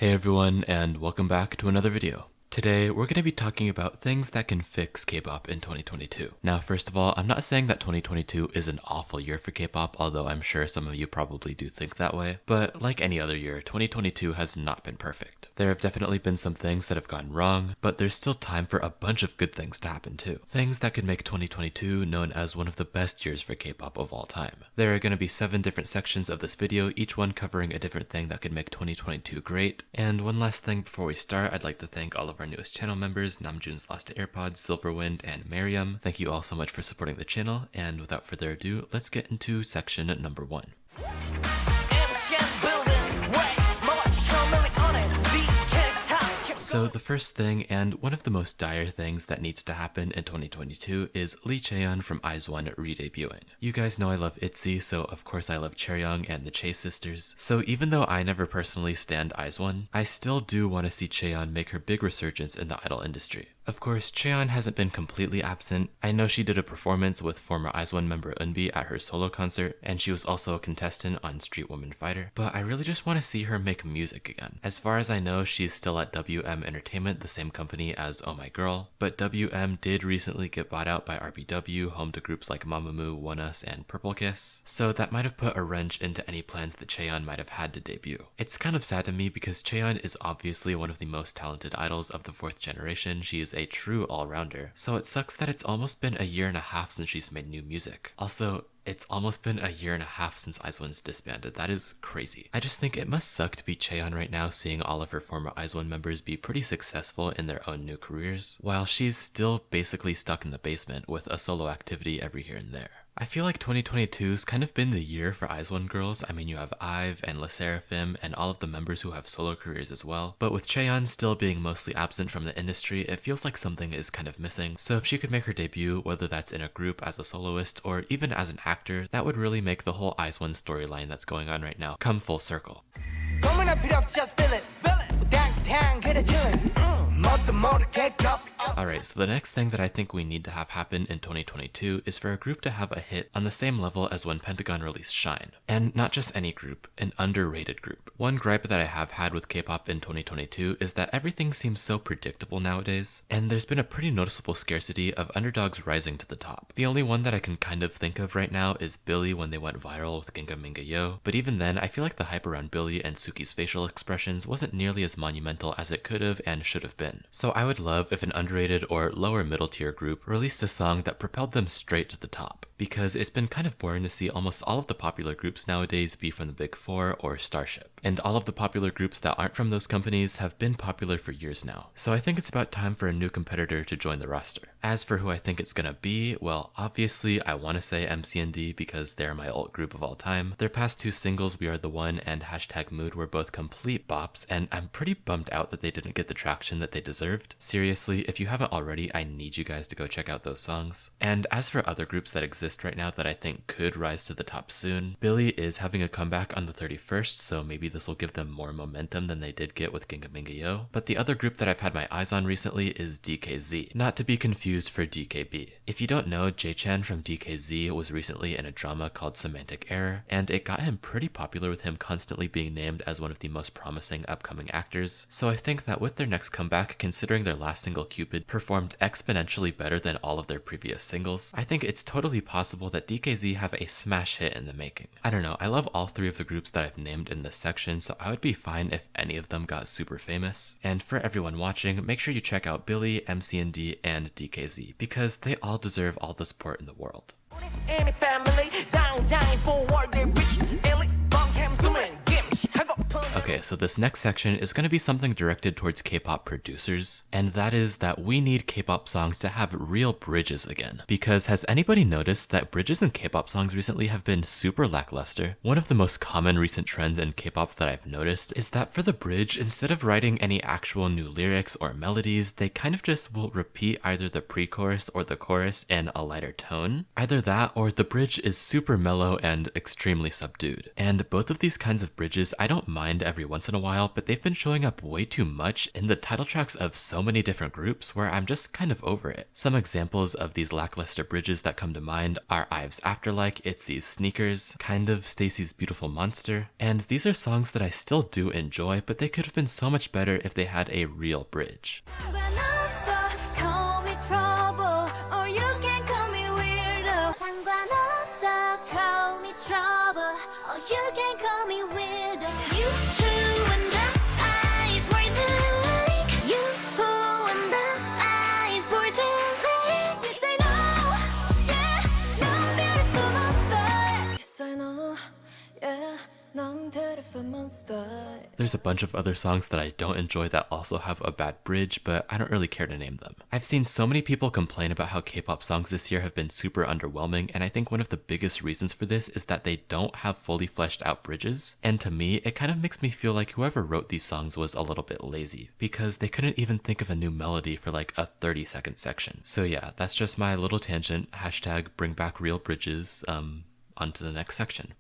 Hey everyone, and welcome back to another video. Today, we're going to be talking about things that can fix K-pop in 2022. Now, first of all, I'm not saying that 2022 is an awful year for K-pop, although I'm sure some of you probably do think that way. But like any other year, 2022 has not been perfect. There have definitely been some things that have gone wrong, but there's still time for a bunch of good things to happen too. Things that could make 2022 known as one of the best years for K-pop of all time. There are going to be 7 different sections of this video, each one covering a different thing that could make 2022 great. And one last thing before we start, I'd like to thank all of our newest channel members, Namjoon's Lost to AirPods, Silverwind, and Miriam. Thank you all so much for supporting the channel, and without further ado, let's get into section number 1. So the first thing, and one of the most dire things that needs to happen in 2022, is Lee Chaeyeon from ITZY re-debuting. You guys know I love ITZY, so of course I love Chaeyoung and the Chae sisters. So even though I never personally stand ITZY, I still do want to see Chaeyeon make her big resurgence in the idol industry. Of course, Chaeyeon hasn't been completely absent. I know she did a performance with former ITZY member Eunbi at her solo concert, and she was also a contestant on Street Woman Fighter, but I really just want to see her make music again. As far as I know, she's still at WM Entertainment, the same company as Oh My Girl, but WM did recently get bought out by RBW, home to groups like Mamamoo, ONEUS, and Purple Kiss, so that might have put a wrench into any plans that Chaeyeon might have had to debut. It's kind of sad to me because Chaeyeon is obviously one of the most talented idols of the 4th generation. She is a true all-rounder, so it sucks that it's almost been a year and a half since she's made new music. Also, it's almost been a year and a half since ITZY's disbanded. That is crazy. I just think it must suck to be Chaeyeon right now, seeing all of her former ITZY members be pretty successful in their own new careers, while she's still basically stuck in the basement with a solo activity every here and there. I feel like 2022's kind of been the year for ITZY girls. I mean, you have I.O.I and Lesserafim and all of the members who have solo careers as well. But with Chaeyeon still being mostly absent from the industry, it feels like something is kind of missing. So if she could make her debut, whether that's in a group as a soloist or even as an actor, that would really make the whole ITZY storyline that's going on right now come full circle. Alright, so the next thing that I think we need to have happen in 2022 is for a group to have a hit on the same level as when Pentagon released Shine. And not just any group, an underrated group. One gripe that I have had with K-pop in 2022 is that everything seems so predictable nowadays, and there's been a pretty noticeable scarcity of underdogs rising to the top. The only one that I can kind of think of right now is Billlie when they went viral with Ginga Minga Yo, but even then I feel like the hype around Billlie and Suki's facial expressions wasn't nearly as monumental as it could have and should have been. So I would love if an underrated or lower middle tier group released a song that propelled them straight to the top, because it's been kind of boring to see almost all of the popular groups nowadays be from the Big 4 or Starship, and all of the popular groups that aren't from those companies have been popular for years now. So I think it's about time for a new competitor to join the roster. As for who I think it's gonna be, well, obviously I want to say MCND because they're my ult group of all time. Their past 2 singles, We Are The One and #Mood, were both complete bops, and I'm pretty bummed out that they didn't get the traction that they deserved. Seriously, if you haven't already, I need you guys to go check out those songs. And as for other groups that exist right now that I think could rise to the top soon, Billlie is having a comeback on the 31st, so maybe this will give them more momentum than they did get with Ginga Minga Yo. But the other group that I've had my eyes on recently is DKZ, not to be confused for DKB. If you don't know, Jae-chan from DKZ was recently in a drama called Semantic Error, and it got him pretty popular with him constantly being named as one of the most promising upcoming actors. So I think that with their next comeback, considering their last single Cupid performed exponentially better than all of their previous singles, I think it's totally possible that DKZ have a smash hit in the making. I don't know, I love all 3 of the groups that I've named in this section, so I would be fine if any of them got super famous. And for everyone watching, make sure you check out Billlie, MCND, and DKZ, because they all deserve all the support in the world. Okay, so this next section is going to be something directed towards K-pop producers, and that is that we need K-pop songs to have real bridges again. Because has anybody noticed that bridges in K-pop songs recently have been super lackluster? One of the most common recent trends in K-pop that I've noticed is that for the bridge, instead of writing any actual new lyrics or melodies, they kind of just will repeat either the pre-chorus or the chorus in a lighter tone. Either that or the bridge is super mellow and extremely subdued. And both of these kinds of bridges I don't mind every once in a while, but they've been showing up way too much in the title tracks of so many different groups where I'm just kind of over it. Some examples of these lackluster bridges that come to mind are IVE's Afterlike, ITZY's Sneakers, Kind of, Stacy's Beautiful Monster, and these are songs that I still do enjoy, but they could have been so much better if they had a real bridge. There's a bunch of other songs that I don't enjoy that also have a bad bridge, but I don't really care to name them. I've seen so many people complain about how K-pop songs this year have been super underwhelming, and I think one of the biggest reasons for this is that they don't have fully fleshed out bridges. And to me, it kind of makes me feel like whoever wrote these songs was a little bit lazy, because they couldn't even think of a new melody for like a 30-second section. So yeah, that's just my little tangent. Hashtag bring back real bridges. On to the next section.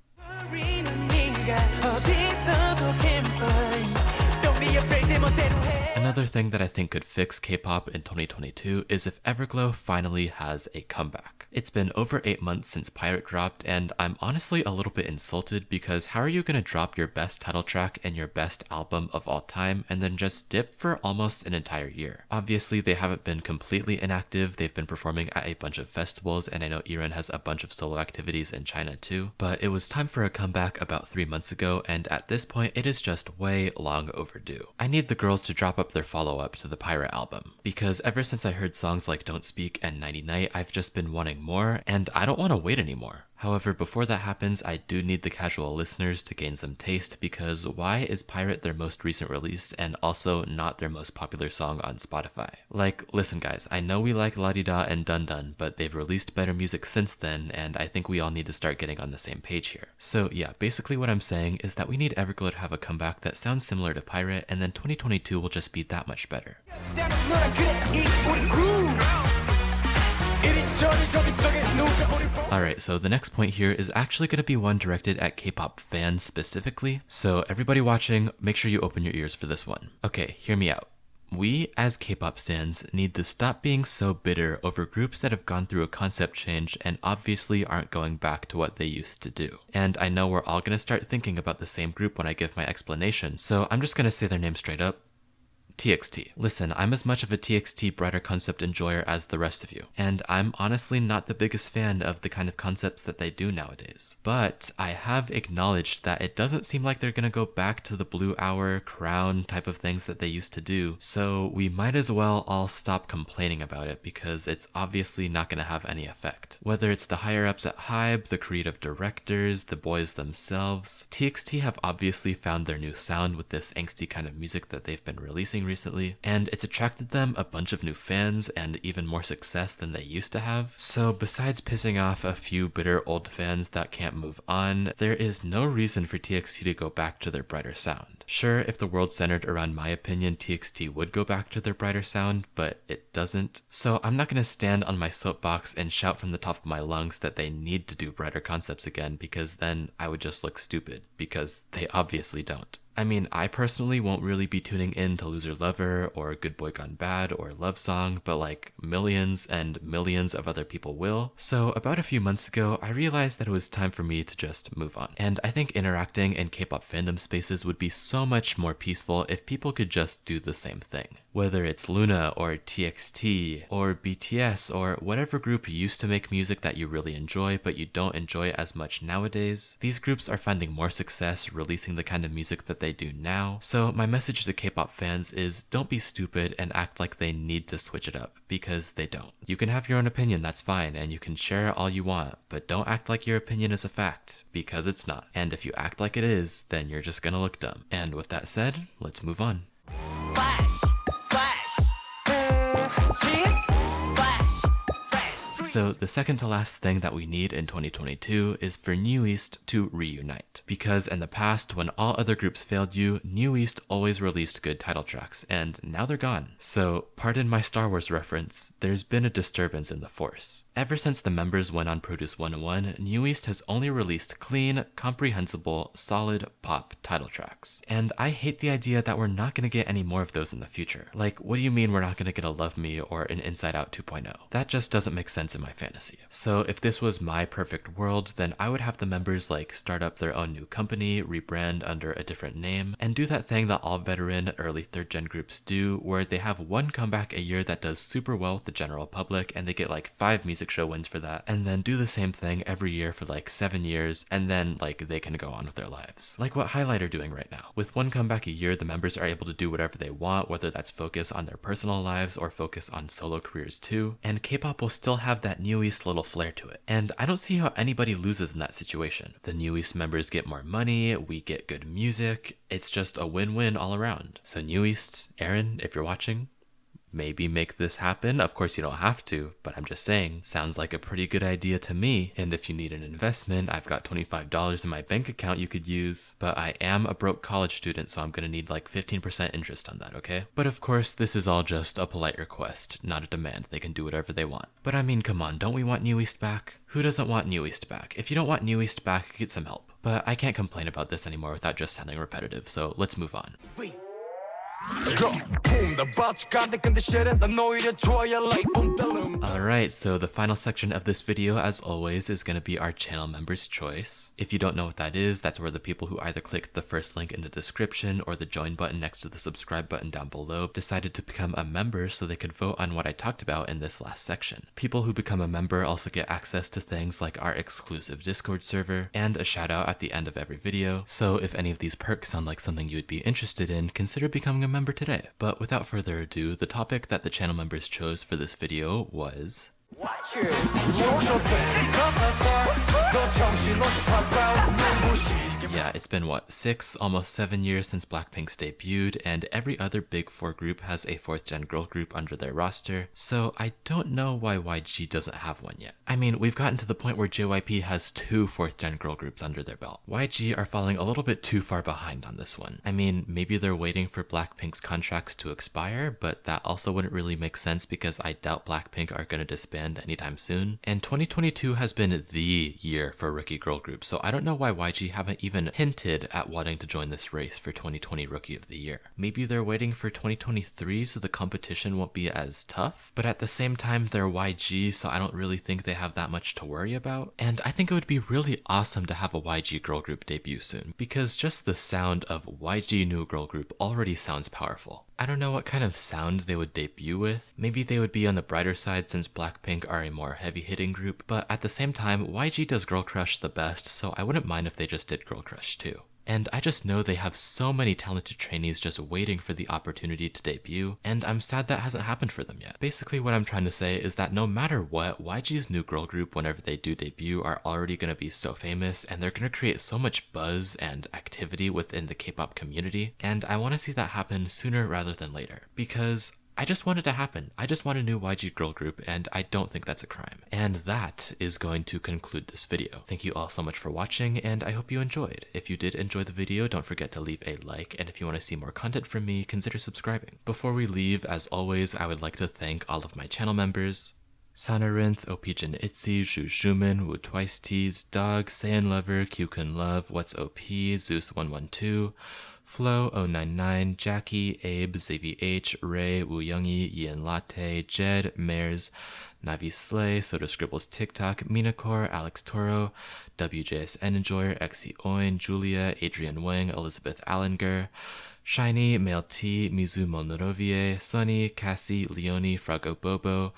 Another thing that I think could fix K-pop in 2022 is if Everglow finally has a comeback. It's been over 8 months since Pirate dropped, and I'm honestly a little bit insulted because how are you gonna drop your best title track and your best album of all time and then just dip for almost an entire year? Obviously, they haven't been completely inactive. They've been performing at a bunch of festivals, and I know Iren has a bunch of solo activities in China too, but it was time for a comeback about 3 months ago, and at this point, it is just way long overdue. I need the girls to drop up their follow-up to the Pirate album, because ever since I heard songs like Don't Speak and Nighty Night, I've just been wanting more, and I don't want to wait anymore. However, before that happens, I do need the casual listeners to gain some taste, because why is Pirate their most recent release and also not their most popular song on Spotify? Like, listen guys, I know we like La Di Da and Dun Dun, but they've released better music since then, and I think we all need to start getting on the same page here. So yeah, basically what I'm saying is that we need Everglow to have a comeback that sounds similar to Pirate, and then 2022 will just be that much better. Alright, so the next point here is actually going to be one directed at K-pop fans specifically, so everybody watching, make sure you open your ears for this one. Okay, hear me out. We, as K-pop stans, need to stop being so bitter over groups that have gone through a concept change and obviously aren't going back to what they used to do. And I know we're all going to start thinking about the same group when I give my explanation, so I'm just going to say their name straight up. TXT. Listen, I'm as much of a TXT brighter concept enjoyer as the rest of you, and I'm honestly not the biggest fan of the kind of concepts that they do nowadays. But I have acknowledged that it doesn't seem like they're gonna go back to the Blue Hour, Crown type of things that they used to do, so we might as well all stop complaining about it because it's obviously not gonna have any effect. Whether it's the higher-ups at HYBE, the creative directors, the boys themselves, TXT have obviously found their new sound with this angsty kind of music that they've been releasing recently, and it's attracted them a bunch of new fans and even more success than they used to have. So besides pissing off a few bitter old fans that can't move on, there is no reason for TXT to go back to their brighter sound. Sure, if the world centered around my opinion, TXT would go back to their brighter sound, but it doesn't. So I'm not gonna stand on my soapbox and shout from the top of my lungs that they need to do brighter concepts again, because then I would just look stupid, because they obviously don't. I mean, I personally won't really be tuning in to Loser Lover or Good Boy Gone Bad or Love Song, but like millions and millions of other people will. So about a few months ago, I realized that it was time for me to just move on. And I think interacting in K-pop fandom spaces would be so much more peaceful if people could just do the same thing. Whether it's Loona or TXT or BTS or whatever group used to make music that you really enjoy but you don't enjoy as much nowadays, these groups are finding more success releasing the kind of music that they do now. So my message to K-pop fans is don't be stupid and act like they need to switch it up, because they don't. You can have your own opinion, that's fine, and you can share it all you want, but don't act like your opinion is a fact, because it's not. And if you act like it is, then you're just gonna look dumb. And with that said, let's move on. So the second to last thing that we need in 2022 is for NewEast to reunite. Because in the past, when all other groups failed you, NewEast always released good title tracks, and now they're gone. So, pardon my Star Wars reference, there's been a disturbance in the Force. Ever since the members went on Produce 101, NewEast has only released clean, comprehensible, solid pop title tracks. And I hate the idea that we're not gonna get any more of those in the future. Like, what do you mean we're not gonna get a Love Me or an Inside Out 2.0? That just doesn't make sense in my fantasy. So if this was my perfect world, then I would have the members like start up their own new company, rebrand under a different name, and do that thing that all veteran early 3rd gen groups do, where they have one comeback a year that does super well with the general public, and they get like 5 music show wins for that, and then do the same thing every year for like 7 years, and then like they can go on with their lives. Like what I-dle are doing right now. With one comeback a year, the members are able to do whatever they want, whether that's focus on their personal lives or focus on solo careers too, and K-pop will still have that NewEast little flair to it. And I don't see how anybody loses in that situation. The NewEast members get more money, we get good music, it's just a win-win all around. So NewEast, Aaron, if you're watching, maybe make this happen. Of course you don't have to, but I'm just saying, sounds like a pretty good idea to me. And if you need an investment, I've got $25 in my bank account you could use, but I am a broke college student, so I'm gonna need like 15% interest on that, okay? But of course, this is all just a polite request, not a demand. They can do whatever they want. But I mean, come on, don't we want NewEast back? Who doesn't want NewEast back? If you don't want NewEast back, get some help. But I can't complain about this anymore without just sounding repetitive, so let's move on. Alright, so the final section of this video, as always, is going to be our channel members' choice. If you don't know what that is, that's where the people who either clicked the first link in the description or the join button next to the subscribe button down below decided to become a member so they could vote on what I talked about in this last section. People who become a member also get access to things like our exclusive Discord server and a shout out at the end of every video. So if any of these perks sound like something you would be interested in, consider becoming a member today. But without further ado, the topic that the channel members chose for this video was yeah, it's been what, 6, almost 7 years since Blackpink's debuted, and every other big 4 group has a 4th gen girl group under their roster, so I don't know why YG doesn't have one yet. I mean, we've gotten to the point where JYP has 2 4th gen girl groups under their belt. YG are falling a little bit too far behind on this one. I mean, maybe they're waiting for Blackpink's contracts to expire, but that also wouldn't really make sense because I doubt Blackpink are going to disband anytime soon. And 2022 has been the year for rookie girl groups, so I don't know why YG haven't even hinted at wanting to join this race for 2020 Rookie of the Year. Maybe they're waiting for 2023 so the competition won't be as tough, but at the same time they're YG, so I don't really think they have that much to worry about. And I think it would be really awesome to have a YG girl group debut soon, because just the sound of YG new girl group already sounds powerful. I don't know what kind of sound they would debut with. Maybe they would be on the brighter side since Blackpink are a more heavy-hitting group, but at the same time, YG does Girl Crush the best, so I wouldn't mind if they just did Girl Crush too. And I just know they have so many talented trainees just waiting for the opportunity to debut, and I'm sad that hasn't happened for them yet. Basically what I'm trying to say is that no matter what, YG's new girl group whenever they do debut are already going to be so famous, and they're going to create so much buzz and activity within the K-pop community, and I want to see that happen sooner rather than later, because I just want it to happen. I just want a new YG girl group, and I don't think that's a crime. And that is going to conclude this video. Thank you all so much for watching, and I hope you enjoyed. If you did enjoy the video, don't forget to leave a like, and if you want to see more content from me, consider subscribing. Before we leave, as always, I would like to thank all of my channel members: Sanarinth, Opijin ITZY, Zhu Zhuman, Wu Twice Tees, Dog, Saiyan Lover, Q-Kun Love, What's OP, Zeus112, Flo, 099, Jackie, Abe, ZVH, Ray, Wu Youngie, Yin Latte, Jed, Mares, Navi Slay, Soda Scribbles TikTok, Minacor, Alex Toro, WJSN Enjoyer, I.O.I, Julia, Adrian Wang, Elizabeth Allinger, Shiny, Male T, Mizu Molnorovie, Sunny, Cassie, Leonie, Frago Bobo,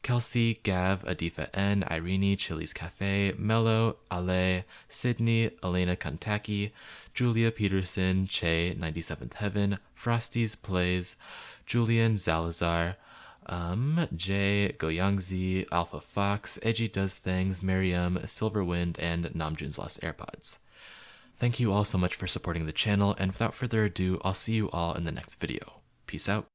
Kelsey, Gav, Adifa N, Irene, Chili's Cafe, Mello, Ale, Sydney, Elena Kantaki, Julia Peterson, Che, 97th Heaven, Frosty's Plays, Julian Zalazar, Jay, Goyangzi, Alpha Fox, Edgy Does Things, Miriam, Silverwind, and Namjoon's Lost AirPods. Thank you all so much for supporting the channel, and without further ado, I'll see you all in the next video. Peace out.